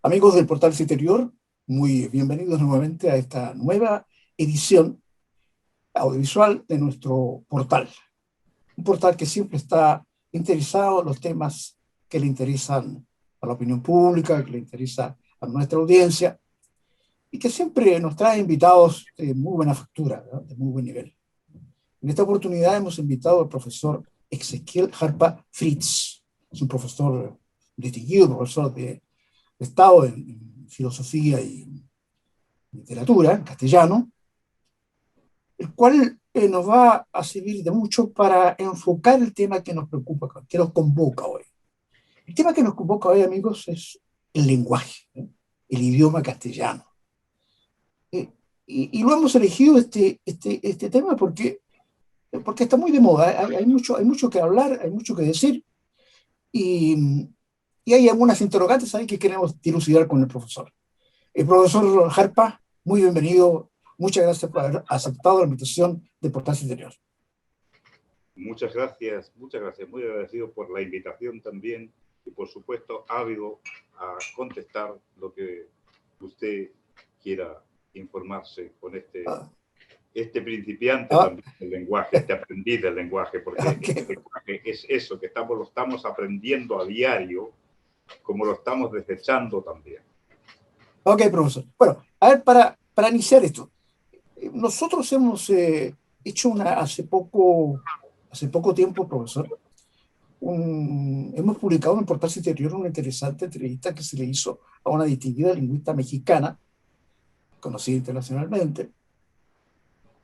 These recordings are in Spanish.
Amigos del Portal Citerior, muy bienvenidos nuevamente a esta nueva edición audiovisual de nuestro portal. Un portal que siempre está interesado en los temas que le interesan a la opinión pública, que le interesa a nuestra audiencia, y que siempre nos trae invitados de muy buena factura, ¿no? De muy buen nivel. En esta oportunidad hemos invitado al profesor Ezequiel Jarpa Fritz. Es un profesor distinguido, profesor de Estado en filosofía y literatura, en castellano, el cual nos va a servir de mucho para enfocar el tema que nos preocupa, que nos convoca hoy. El tema que nos convoca hoy, amigos, es el lenguaje, ¿eh? El idioma castellano. Y lo hemos elegido este tema porque está muy de moda, ¿eh? Hay mucho que hablar, hay mucho que decir, y, y hay algunas interrogantes ahí que queremos dilucidar con el profesor. El profesor Jarpa, muy bienvenido. Muchas gracias por haber aceptado la invitación de Portal Citerior. Muchas gracias, muy agradecido por la invitación también y por supuesto ávido a contestar lo que usted quiera informarse con este principiante también del lenguaje, este aprendiz del lenguaje, porque el lenguaje es eso, que lo estamos aprendiendo a diario, como lo estamos desechando también. Ok, profesor. Bueno, a ver, para iniciar esto, nosotros hemos hecho hace poco tiempo, profesor, hemos publicado en el Portal Citerior una interesante entrevista que se le hizo a una distinguida lingüista mexicana, conocida internacionalmente,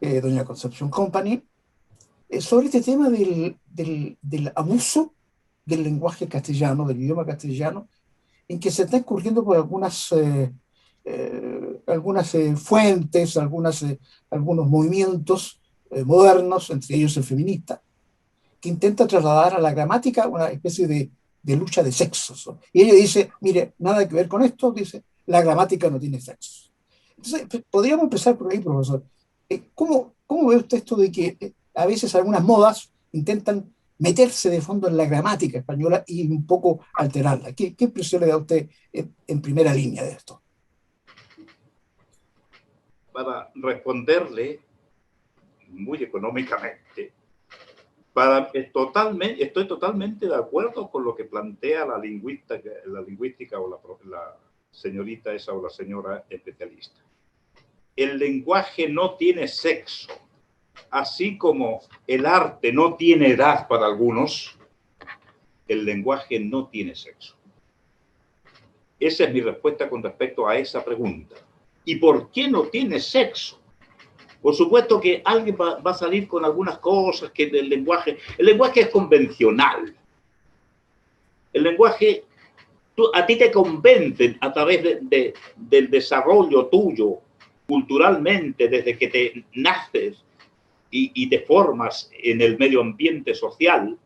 doña Concepción Company, sobre este tema del abuso del lenguaje castellano, del idioma castellano, en que se está incurriendo por algunas fuentes, algunos movimientos modernos, entre ellos el feminista, que intenta trasladar a la gramática una especie de lucha de sexos, ¿no? Y ella dice, mire, nada que ver con esto, dice, la gramática no tiene sexos. Entonces, podríamos empezar por ahí, profesor. ¿Cómo ve usted esto de que a veces algunas modas intentan meterse de fondo en la gramática española y un poco alterarla? ¿Qué impresión le da a usted en primera línea de esto? Para responderle muy económicamente, estoy totalmente de acuerdo con lo que plantea la lingüística o la señorita esa o la señora especialista. El lenguaje no tiene sexo, así como el arte no tiene edad para algunos, el lenguaje no tiene sexo. Esa es mi respuesta con respecto a esa pregunta. ¿Y por qué no tiene sexo? Por supuesto que alguien va a salir con algunas cosas que el lenguaje es convencional. El lenguaje, a ti te convencen a través del desarrollo tuyo culturalmente desde que te naces y te formas en el medio ambiente social.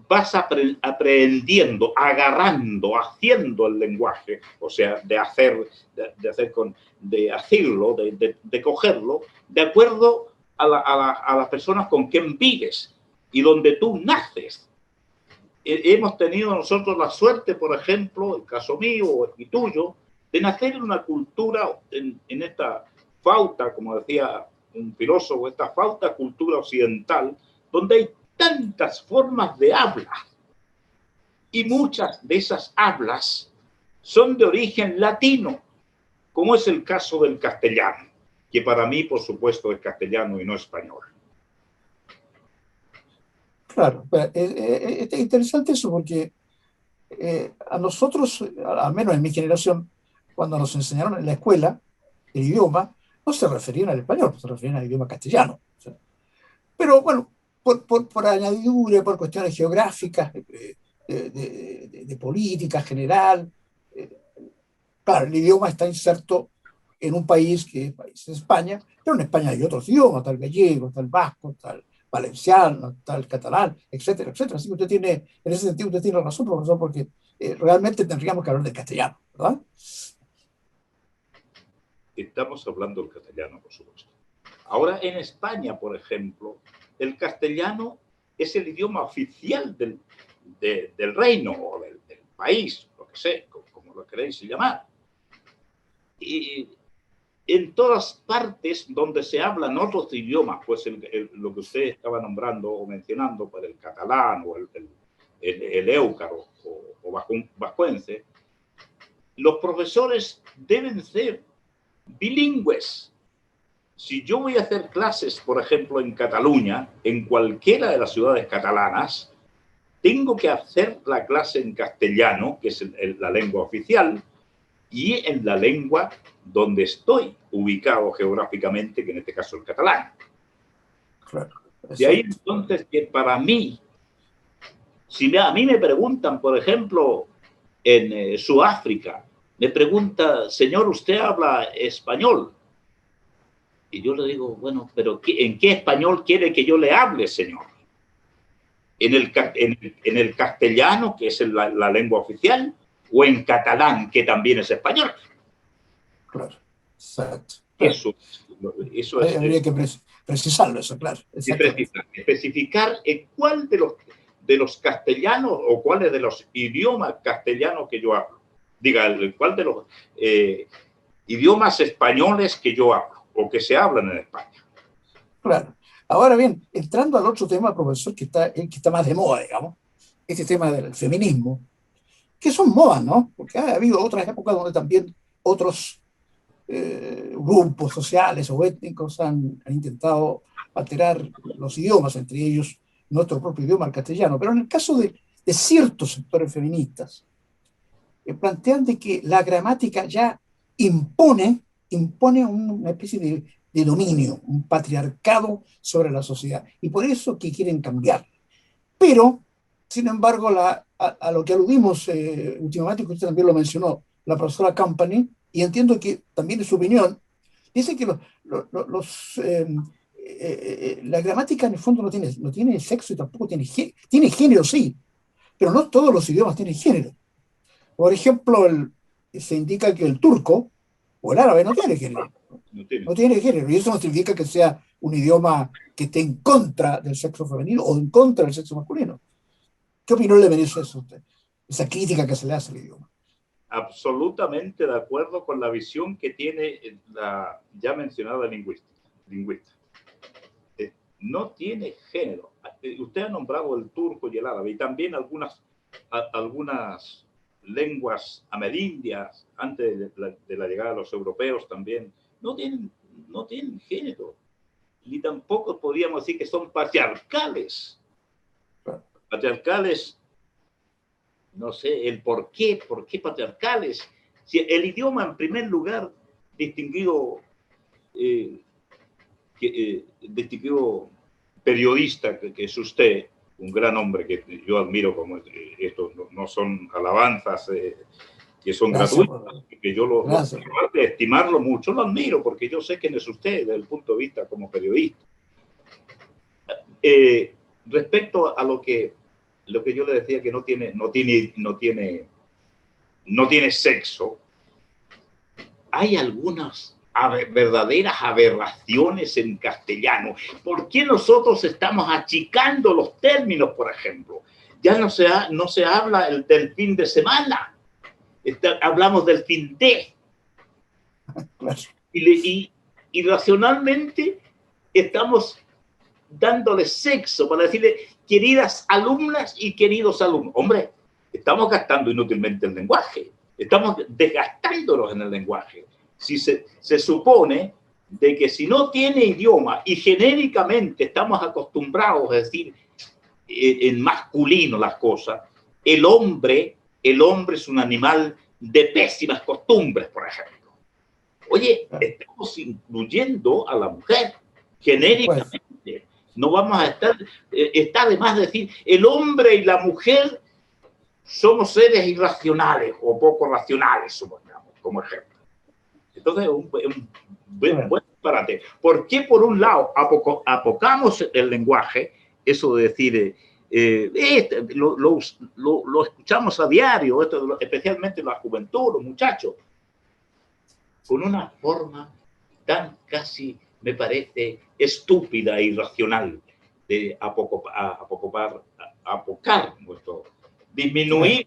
Vas aprendiendo, agarrando, haciendo el lenguaje, o sea, de cogerlo, de acuerdo a las personas con quien vives y donde tú naces. Hemos tenido nosotros la suerte, por ejemplo, el caso mío y tuyo, de nacer en una cultura, en esta fauta, como decía un filósofo, esta fauta cultura occidental, donde hay tantas formas de habla y muchas de esas hablas son de origen latino, como es el caso del castellano, que para mí, por supuesto, es castellano y no español. Claro, es interesante eso porque a nosotros, al menos en mi generación, cuando nos enseñaron en la escuela el idioma, no se referían al español, se referían al idioma castellano. O sea, pero bueno, por añadidura, por cuestiones geográficas, de política general, claro, el idioma está inserto en un país que es España, pero en España hay otros idiomas, tal gallego, tal vasco, tal valenciano, tal catalán, etcétera, etcétera. Así que en ese sentido usted tiene razón, profesor, porque realmente tendríamos que hablar del castellano, ¿verdad? Estamos hablando del castellano, por supuesto. Ahora, en España, por ejemplo, el castellano es el idioma oficial del reino o del país, lo que sé, como como lo queréis llamar. Y en todas partes donde se hablan otros idiomas, pues lo que usted estaba nombrando o mencionando, pues el catalán o el éucaro o vascuence, los profesores deben ser bilingües. Si yo voy a hacer clases, por ejemplo, en Cataluña, en cualquiera de las ciudades catalanas, tengo que hacer la clase en castellano, que es la lengua oficial, y en la lengua donde estoy ubicado geográficamente, que en este caso es el catalán. Claro, de ahí entonces que para mí, si a mí me preguntan, por ejemplo, en Sudáfrica, me pregunta, señor, ¿usted habla español? Y yo le digo, bueno, pero ¿en qué español quiere que yo le hable, señor? ¿En el castellano, que es la lengua oficial, o en catalán, que también es español? Claro, exacto. Eso es. Habría que precisarlo, eso, claro. Especificar en cuál de los castellanos o cuáles de los idiomas castellanos que yo hablo. Diga, cuál de los idiomas españoles que yo hablo o que se hablan en España. Claro. Ahora bien, entrando al otro tema, profesor, que está más de moda, digamos, este tema del feminismo, que son modas, ¿no? Porque ha habido otras épocas donde también otros grupos sociales o étnicos han intentado alterar los idiomas, entre ellos nuestro propio idioma, el castellano. Pero en el caso de ciertos sectores feministas, plantean de que la gramática ya impone una especie de dominio, un patriarcado sobre la sociedad, y por eso que quieren cambiar. Pero, sin embargo, a lo que aludimos últimamente, que usted también lo mencionó, la profesora Company, y entiendo que también es su opinión, dice que la gramática en el fondo no tiene sexo y tampoco tiene género, sí, pero no todos los idiomas tienen género. Por ejemplo, se indica que el turco o el árabe no tiene género. No tiene género, y eso no significa que sea un idioma que esté en contra del sexo femenino o en contra del sexo masculino. ¿Qué opinión le merece eso a usted? Esa crítica que se le hace al idioma. Absolutamente de acuerdo con la visión que tiene la ya mencionada lingüista. No tiene género. Usted ha nombrado el turco y el árabe, y también algunas lenguas amerindias, antes de la llegada de los europeos también, no tienen género. Ni tampoco podríamos decir que son patriarcales. Patriarcales, no sé, ¿por qué patriarcales? Si el idioma, en primer lugar, distinguido periodista que es usted, un gran hombre que yo admiro, como esto no son alabanzas que son gratuitas, que yo aparte de estimarlo mucho, lo admiro, porque yo sé quién es usted desde el punto de vista como periodista. Respecto a lo que yo le decía, que no tiene sexo, hay algunas verdaderas aberraciones en castellano. ¿Por qué nosotros estamos achicando los términos, por ejemplo? Ya no se habla del fin de semana, hablamos del fin de. Y racionalmente estamos dándole sexo para decirle queridas alumnas y queridos alumnos. Hombre, estamos gastando inútilmente el lenguaje, estamos desgastándonos en el lenguaje. Si se supone de que si no tiene idioma y genéricamente estamos acostumbrados a decir en masculino las cosas, el hombre es un animal de pésimas costumbres, por ejemplo. Oye, estamos incluyendo a la mujer genéricamente. No vamos a está de más decir, el hombre y la mujer somos seres irracionales o poco racionales, supongamos, como ejemplo. Entonces, un buen disparate. ¿Por qué, por un lado, apocamos el lenguaje? Eso de decir, lo escuchamos a diario, especialmente la juventud, los muchachos, con una forma tan casi, me parece, estúpida e irracional de apocar nuestro, disminuir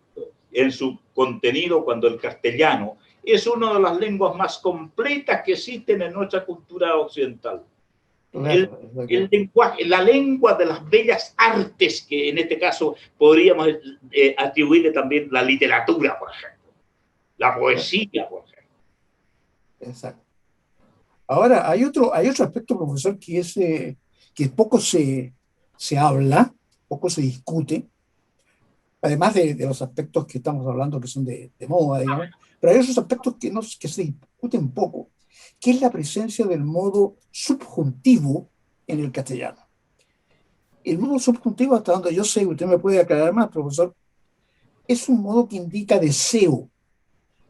en su contenido cuando el castellano es una de las lenguas más completas que existen en nuestra cultura occidental. Claro, el lenguaje, la lengua de las bellas artes, que en este caso podríamos atribuirle también la literatura, por ejemplo, la poesía, por ejemplo. exacto. Ahora, hay otro aspecto, profesor, que poco se habla, poco se discute, además de los aspectos que estamos hablando que son de moda, digamos, pero hay otros aspectos que se discuten poco, que es la presencia del modo subjuntivo en el castellano. El modo subjuntivo, hasta donde yo sé, usted me puede aclarar más, profesor, es un modo que indica deseo,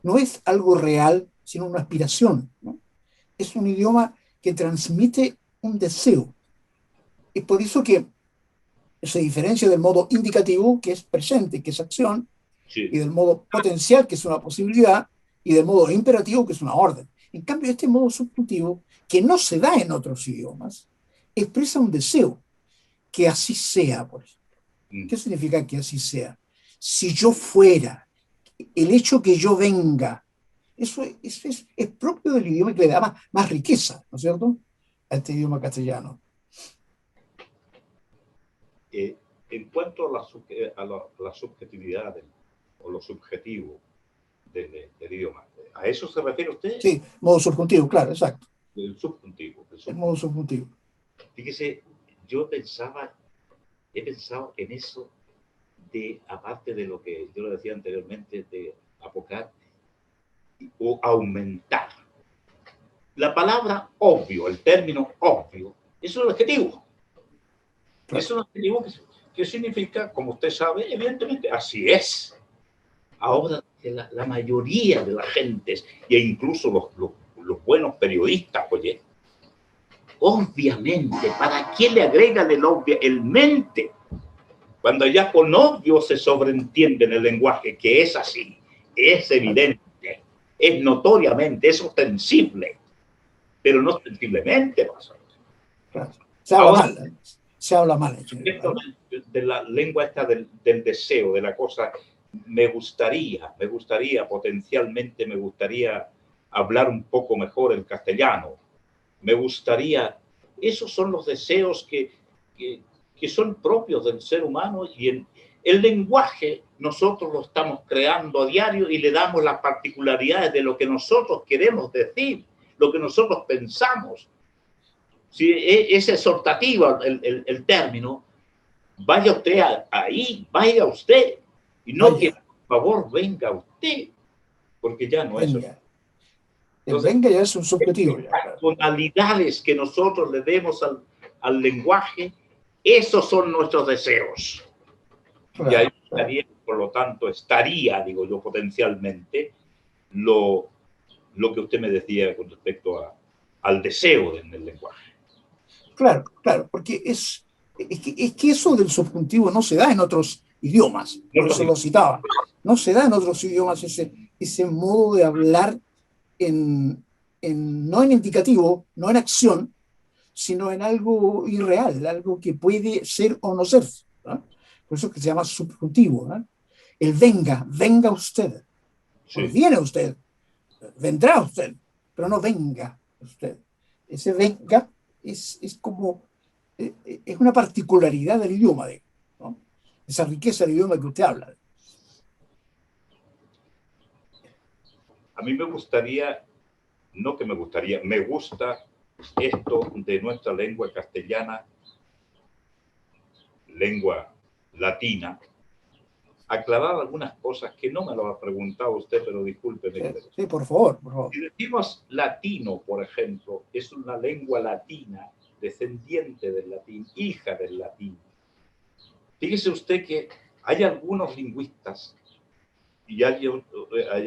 no es algo real, sino una aspiración, ¿no? Es un idioma que transmite un deseo. Es por eso que se diferencia del modo indicativo, que es presente, que es acción, Sí. y del modo potencial, que es una posibilidad, y del modo imperativo, que es una orden. En cambio, este modo subjuntivo, que no se da en otros idiomas, expresa un deseo, que así sea, por ejemplo. ¿Qué significa que así sea? Si yo fuera, el hecho que yo venga, eso es propio del idioma que le da más riqueza, ¿no es cierto?, a este idioma castellano. En cuanto a la subjetividad o lo subjetivo del idioma, ¿a eso se refiere usted? Sí, modo subjuntivo, claro, exacto. El subjuntivo. El modo subjuntivo. Fíjese, he pensado en eso aparte de lo que yo le decía anteriormente, de apocar o aumentar. La palabra obvio, el término obvio, es un adjetivo. Claro. Es un adjetivo que significa, como usted sabe, evidentemente, así es. Ahora, la mayoría de las gentes, e incluso los buenos periodistas, oye, obviamente, ¿para qué le agregan el mente? Cuando ya con obvio se sobreentiende en el lenguaje que es así, es evidente, es notoriamente, es ostensible, pero no ostensiblemente pasa. Claro. Se habla mal. Esto de la lengua esta del deseo, de la cosa, me gustaría potencialmente, me gustaría hablar un poco mejor el castellano. Me gustaría, esos son los deseos que son propios del ser humano, y el lenguaje nosotros lo estamos creando a diario y le damos las particularidades de lo que nosotros queremos decir, lo que nosotros pensamos. Si es exhortativo el término, vaya usted ahí, vaya usted, y no vaya. Que por favor venga usted, porque ya no venga. Es. Entonces, venga ya es un subjetivo. Las tonalidades que nosotros le demos al lenguaje, esos son nuestros deseos. Claro, y ahí estaría, por lo tanto, digo yo, potencialmente, lo que usted me decía con respecto al deseo del lenguaje. Claro, porque es que eso del subjuntivo no se da en otros idiomas, por eso lo citaba. No se da en otros idiomas ese modo de hablar no en indicativo, no en acción, sino en algo irreal, algo que puede ser o no ser, ¿no? Por eso es que se llama subjuntivo, ¿no? El venga usted, sí. Pues viene usted, vendrá usted, pero no venga usted. Ese venga es como, es una particularidad del idioma, ¿no? Esa riqueza del idioma que usted habla. A mí me gusta esto de nuestra lengua castellana, lengua latina, aclarar algunas cosas que no me lo ha preguntado usted, pero discúlpeme. Sí, por favor. Si decimos latino, por ejemplo, es una lengua latina, descendiente del latín, hija del latín. Fíjese usted que hay algunos lingüistas y hay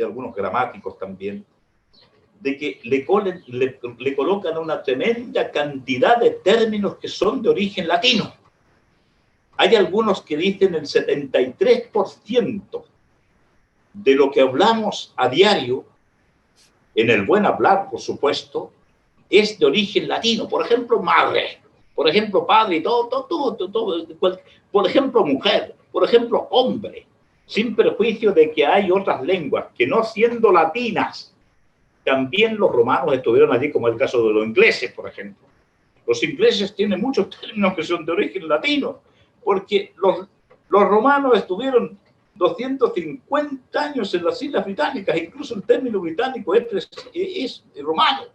algunos gramáticos también, de que le colocan una tremenda cantidad de términos que son de origen latino. Hay algunos que dicen el 73% de lo que hablamos a diario, en el buen hablar, por supuesto, es de origen latino. Por ejemplo, madre, por ejemplo, padre, todo. Por ejemplo, mujer, por ejemplo, hombre. sin perjuicio de que hay otras lenguas que no siendo latinas, también los romanos estuvieron allí, como el caso de los ingleses, por ejemplo. Los ingleses tienen muchos términos que son de origen latino, porque los romanos estuvieron 250 años en las Islas Británicas, incluso el término británico es romano.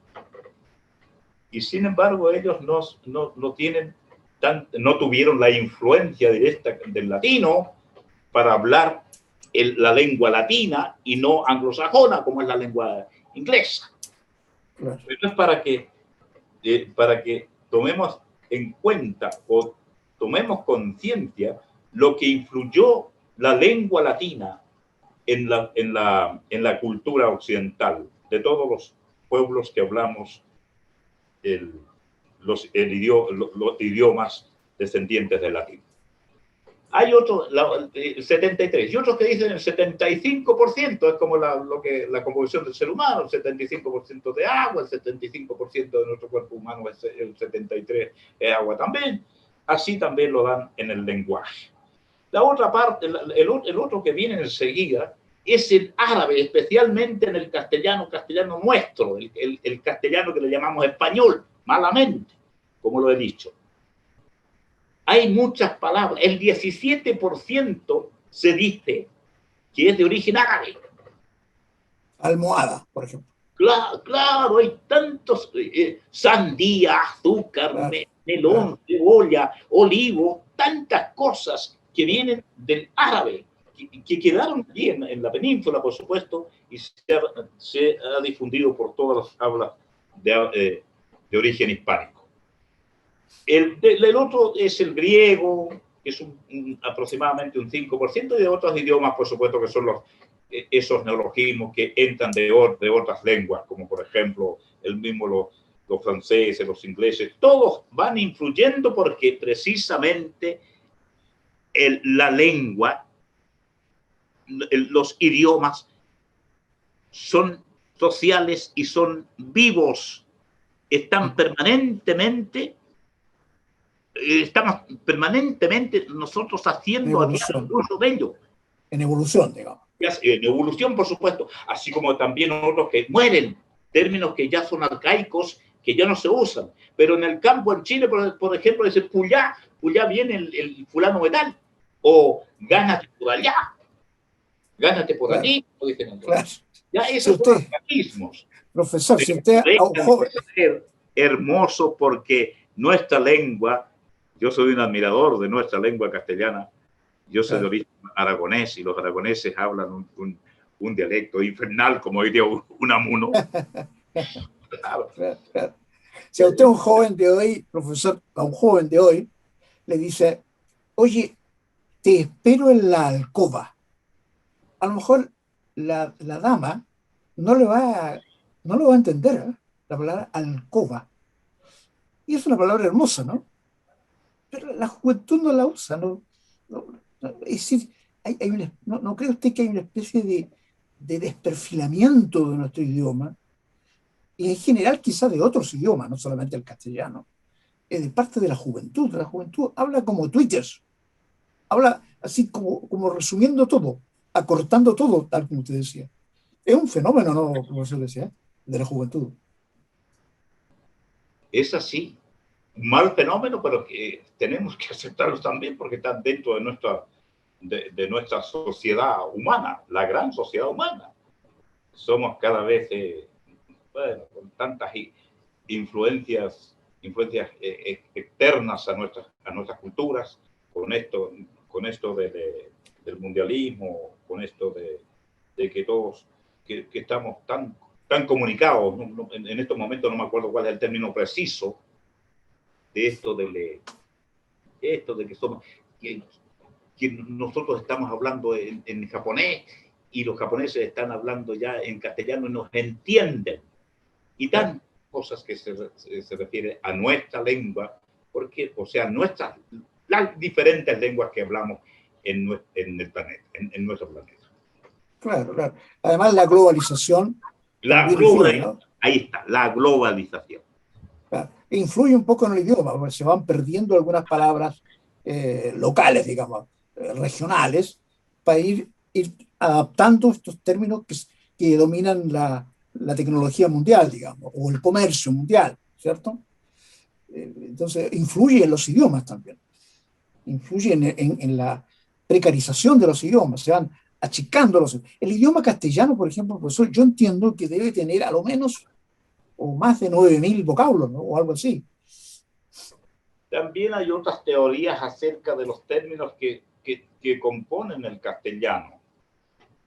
Y sin embargo ellos no tuvieron la influencia directa del latino para hablar la lengua latina y no anglosajona, como es la lengua inglesa. Claro. Esto es para que tomemos en cuenta o tomemos conciencia lo que influyó la lengua latina en la cultura occidental de todos los pueblos que hablamos los idiomas descendientes del latín. Hay otros, el 73, y otros que dicen el 75%, es como la composición del ser humano, el 75% de agua, el 75% de nuestro cuerpo humano, el 73% es agua también. Así también lo dan en el lenguaje. La otra parte, el otro que viene enseguida, es el árabe, especialmente en el castellano nuestro, el castellano que le llamamos español, malamente, como lo he dicho. Hay muchas palabras, el 17% se dice que es de origen árabe. Almohada, por ejemplo. Claro, hay tantos, sandía, azúcar, claro, melón, cebolla, olivo, tantas cosas que vienen del árabe, que quedaron allí en la península, por supuesto, y se ha difundido por todas las hablas de origen hispánico. El otro es el griego, que es aproximadamente un 5%, y de otros idiomas, por supuesto, que son esos neologismos que entran de otras lenguas, como por ejemplo los franceses, los ingleses, todos van influyendo porque precisamente la lengua, los idiomas son sociales y son vivos, estamos permanentemente nosotros haciendo uso de ello. En evolución, digamos. En evolución, por supuesto, así como también otros que mueren, términos que ya son arcaicos, que ya no se usan. Pero en el campo, en Chile, por ejemplo, dice puyá viene el fulano metal, o gánate por allá, gánate por allí, como dicen. Claro. Ya esos son arcaísmos. Profesor, si usted es hermoso porque nuestra lengua, yo soy un admirador de nuestra lengua castellana, yo soy de origen aragonés y los aragoneses hablan un dialecto infernal, como diría Unamuno. Claro. Si a usted un joven de hoy, profesor, a un joven de hoy, le dice, oye, te espero en la alcoba. A lo mejor la dama no lo va a entender, ¿eh? La palabra alcoba. Y es una palabra hermosa, ¿no? Pero la juventud no la usa, ¿no? Es decir, ¿no cree usted que hay una especie de desperfilamiento de nuestro idioma? Y en general quizás de otros idiomas, no solamente el castellano, de parte de la juventud. La juventud habla como Twitter, habla así como resumiendo todo, acortando todo, tal como usted decía. Es un fenómeno, ¿no, profesor? Decía, de la juventud. Es así, un mal fenómeno, pero que tenemos que aceptarlos también porque están dentro de nuestra sociedad humana, la gran sociedad humana. Somos cada vez, con tantas influencias externas a nuestras culturas, con esto del mundialismo, con esto de que todos que estamos tan comunicados. En estos momentos no me acuerdo cuál es el término preciso de esto de que somos que nosotros estamos hablando en japonés y los japoneses están hablando ya en castellano y nos entienden. Y tantas cosas que se refiere a nuestra lengua, porque, o sea, las diferentes lenguas que hablamos en el planeta, en nuestro planeta. Claro, claro. Además, la globalización. ¿No? Ahí está, la globalización. Claro. Influye un poco en el idioma, porque se van perdiendo algunas palabras locales, digamos, regionales, para ir ir adaptando estos términos que dominan la tecnología mundial, digamos, o el comercio mundial, ¿cierto? Entonces, influye en los idiomas también, influye en la precarización de los idiomas, se van achicando los. El idioma castellano, por ejemplo, profesor, yo entiendo que debe tener a lo menos o más de 9.000 vocablos, ¿no? O algo así. También hay otras teorías acerca de los términos que componen el castellano.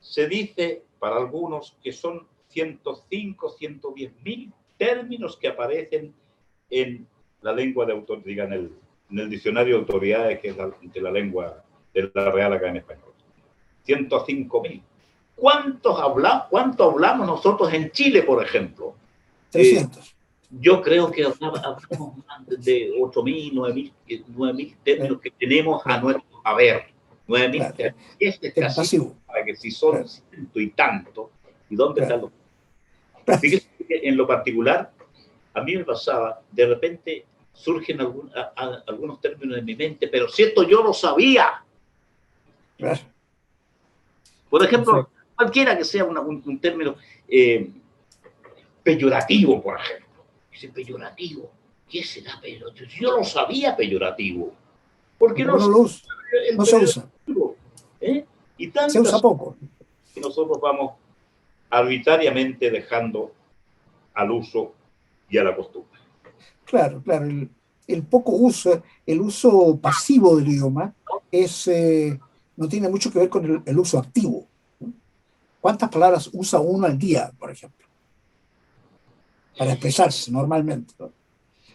Se dice para algunos que son 105, 110.000 términos que aparecen en la lengua de autoridad, en el diccionario de autoridades, que es de la lengua de la Real Academia Española. 105.000. ¿Cuánto hablamos nosotros en Chile, por ejemplo? 300. Yo creo que hablamos más de 8.000, 9.000 términos que tenemos a nuestro haber. 9.000 términos. Este es casi pasivo. Para que si son ciento y tanto, ¿y dónde están los? Fíjese que en lo particular, a mí me pasaba, de repente surgen algunos términos en mi mente, pero si esto yo lo sabía. Por ejemplo, cualquiera que sea un término peyorativo, por ejemplo. Dice peyorativo. ¿Qué será peyorativo? Yo lo sabía peyorativo. ¿Por qué no se usa? Y tantas se usa poco. Que nosotros vamos arbitrariamente dejando al uso y a la costumbre. Claro. El poco uso, el uso pasivo del idioma no tiene mucho que ver con el uso activo. ¿Cuántas palabras usa uno al día, por ejemplo? Para expresarse normalmente, ¿no?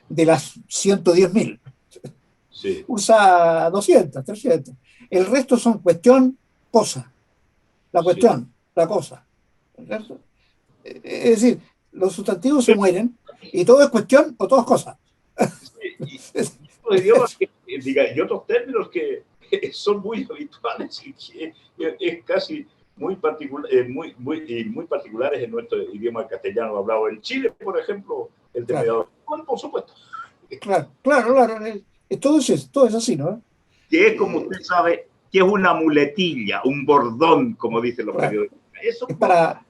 De las 110.000. Sí. Usa 200, 300. El resto son cuestión, cosa. La cuestión, sí. La cosa. ¿Cierto? Es decir, los sustantivos se mueren y todo es cuestión o todo es cosa. Y otros términos que son muy habituales y que es casi muy particulares en nuestro idioma castellano hablado en Chile, por ejemplo, el de mediador. Bueno, por supuesto. Claro. Todo es así, ¿no? Que es, como usted sabe, que es una muletilla, un bordón, como dicen los periodistas. Eso es para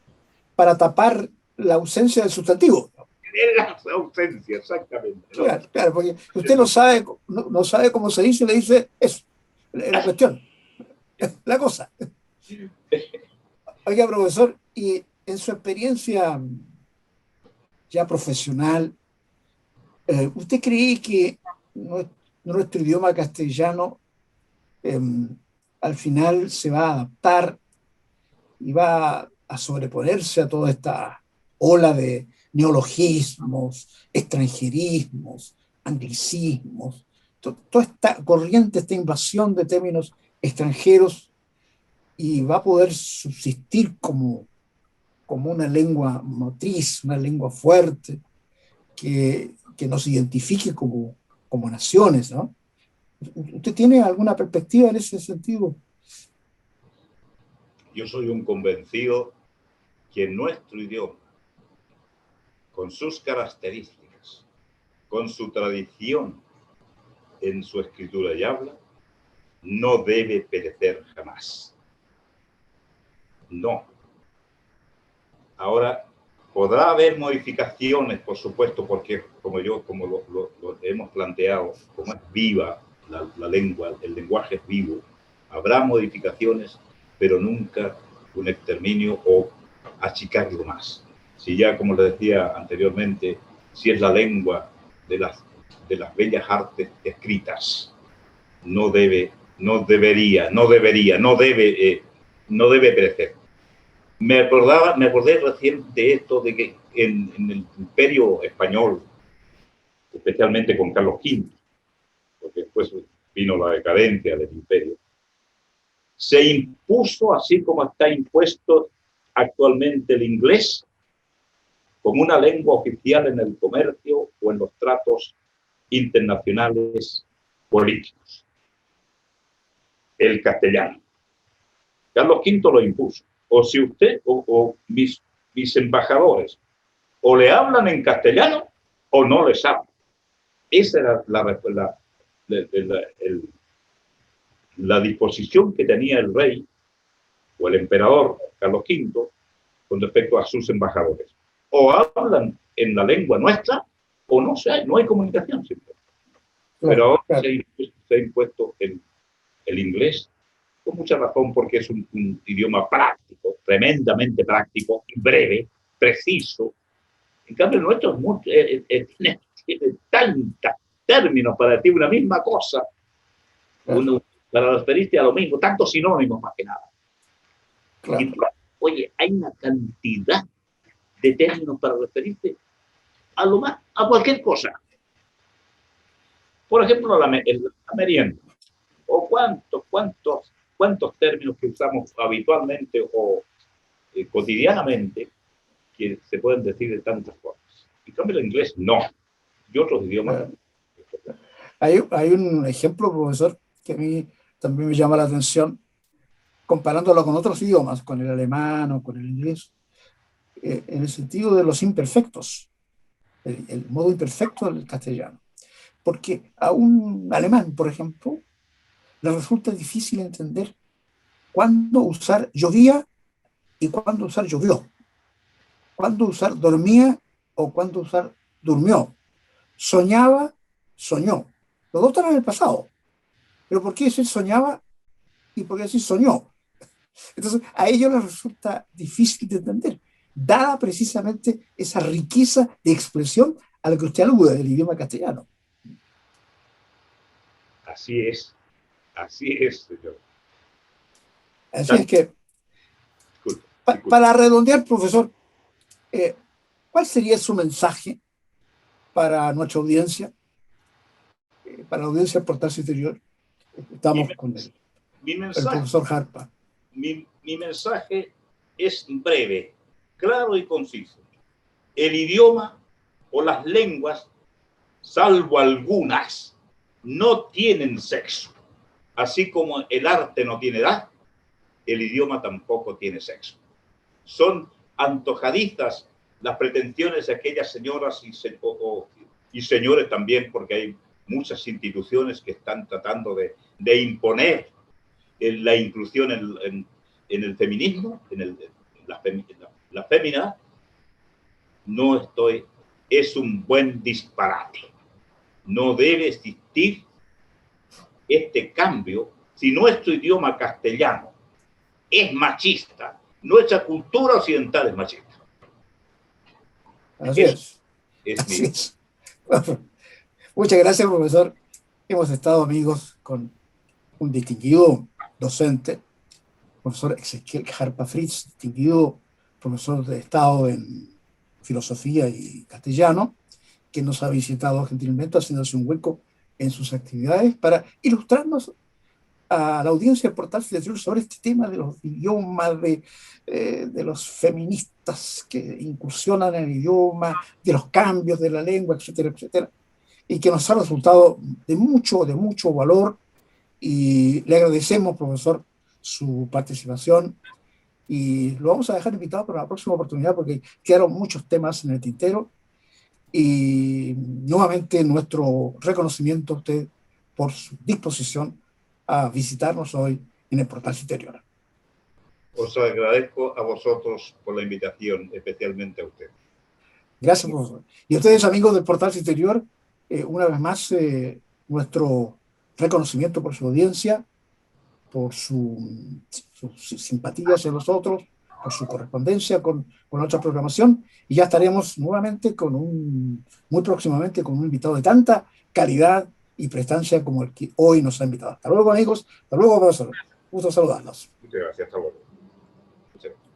tapar la ausencia del sustantivo. La ausencia, exactamente. Claro, porque usted no sabe cómo se dice, le dice eso, la cuestión, la cosa. Oiga, profesor, y en su experiencia ya profesional, ¿usted cree que nuestro idioma castellano al final se va a adaptar y va a sobreponerse a toda esta ola de neologismos, extranjerismos, anglicismos, toda esta corriente, esta invasión de términos extranjeros, y va a poder subsistir como una lengua motriz, una lengua fuerte, que nos identifique como naciones, ¿no? ¿Usted tiene alguna perspectiva en ese sentido? Yo soy un convencido que nuestro idioma, con sus características, con su tradición en su escritura y habla, no debe perecer jamás. No. Ahora, podrá haber modificaciones, por supuesto, porque como lo hemos planteado, como es viva la lengua, el lenguaje es vivo, habrá modificaciones, pero nunca un exterminio o achicarlo más. Si ya, como le decía anteriormente, si es la lengua de las bellas artes escritas, no debe perecer. Me acordé recién de esto, de que en el Imperio Español, especialmente con Carlos V, porque después vino la decadencia del imperio, se impuso, así como está impuesto actualmente el inglés, como una lengua oficial en el comercio o en los tratos internacionales políticos. El castellano. Carlos V lo impuso. O si usted o mis embajadores o le hablan en castellano o no les hablan. Esa era la disposición que tenía el rey o el emperador Carlos V con respecto a sus embajadores. O hablan en la lengua nuestra o no hay comunicación siempre. Pero ahora se ha impuesto el inglés con mucha razón porque es un idioma práctico, tremendamente práctico, breve, preciso. En cambio, el nuestro tiene tantos términos para decir una misma cosa, para referirte a lo mismo, tantos sinónimos más que nada. Claro. Y, oye, hay una cantidad de términos para referirte a cualquier cosa. Por ejemplo, la merienda. O cuántos términos que usamos habitualmente o cotidianamente que se pueden decir de tantas formas. En cambio, el inglés no. Y otros idiomas. Hay un ejemplo, profesor, que a mí también me llama la atención, comparándolo con otros idiomas, con el alemán o con el inglés, en el sentido de los imperfectos, el modo imperfecto del castellano. Porque a un alemán, por ejemplo, le resulta difícil entender cuándo usar llovía y cuándo usar llovió, cuándo usar dormía o cuándo usar durmió, soñaba, soñó. Los dos están en el pasado. Pero ¿por qué decir soñaba y por qué decir soñó? Entonces, a ellos les resulta difícil de entender, dada precisamente esa riqueza de expresión a la que usted alude del idioma castellano. Así es, señor. Así es que, para redondear, profesor, ¿cuál sería su mensaje para nuestra audiencia, para la audiencia del Portal Exterior? Estamos con el profesor Jarpa. Mi mensaje es breve, claro y conciso. El idioma o las lenguas, salvo algunas, no tienen sexo. Así como el arte no tiene edad, el idioma tampoco tiene sexo. Son antojadizas las pretensiones de aquellas señoras y señores también, porque hay muchas instituciones que están tratando de imponer la inclusión en el feminismo, la fémina. Es un buen disparate. No debe existir este cambio si nuestro idioma castellano es machista, nuestra cultura occidental es machista. Así es. Muchas gracias, profesor. Hemos estado amigos con un distinguido docente, profesor Ezequiel Jarpa Fritz, distinguido profesor de Estado en Filosofía y Castellano, que nos ha visitado gentilmente, haciéndose un hueco en sus actividades para ilustrarnos a la audiencia del Portal Exterior sobre este tema de los idiomas, de los feministas que incursionan en el idioma, de los cambios de la lengua, etcétera, etcétera, y que nos ha resultado de mucho valor, y le agradecemos, profesor, su participación, y lo vamos a dejar invitado para la próxima oportunidad porque quedaron muchos temas en el tintero, y nuevamente nuestro reconocimiento a usted por su disposición a visitarnos hoy en el Portal Exterior. Os agradezco a vosotros por la invitación, especialmente a usted. Gracias, profesor. Y a ustedes, amigos del Portal Exterior, una vez más, nuestro reconocimiento por su audiencia, por su simpatía hacia nosotros, por su correspondencia con nuestra programación, y ya estaremos nuevamente muy próximamente con un invitado de tanta calidad y prestancia como el que hoy nos ha invitado. Hasta luego, amigos. Hasta luego, profesor. Gusto saludarlos. Muchas gracias. Hasta luego. Muchas gracias.